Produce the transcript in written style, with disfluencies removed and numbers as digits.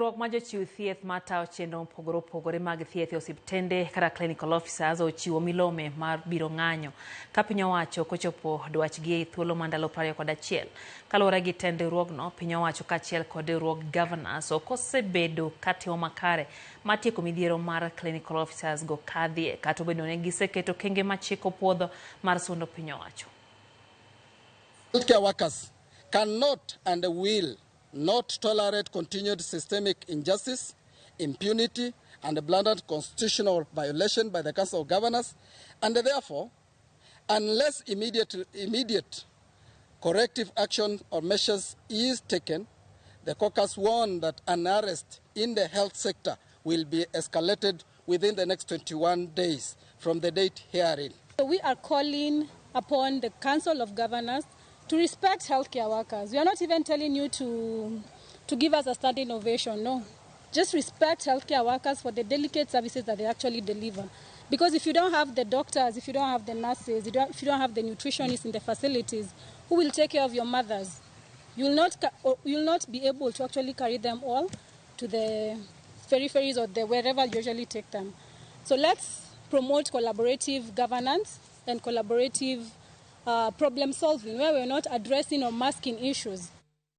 Riwruok ma jochiw thieth matayo chenro mopogore opogore mag thieth e osiptende kata clinical officers ochiwo milome mar biro ng'anyo ka piny owacho kochopo dwachgi e thuolo ma ndalo 21. Kaluwore gi tend riwruogno, piny owacho kaachiel kod riwruog governors okosebedo katimo makare matieko midhiero mar clinical officers go kadhie kata obedo ni giseketo kenge ma chik opuodho mar sundo piny owacho. Healthcare workers cannot and will not tolerate continued systemic injustice, impunity, and blatant constitutional violation by the Council of Governors, and therefore, unless immediate corrective action or measures is taken, the caucus warned that an arrest in the health sector will be escalated within the next 21 days from the date herein. So we are calling upon the Council of Governors to respect healthcare workers. We are not even telling you to give us a standing ovation, no. Just respect healthcare workers for the delicate services that they actually deliver. Because if you don't have the doctors, if you don't have the nurses, if you don't have the nutritionists in the facilities, who will take care of your mothers? You will not be able to actually carry them all to the peripheries or wherever you usually take them. So let's promote collaborative governance and collaborative problem solving, where we're not addressing or masking issues.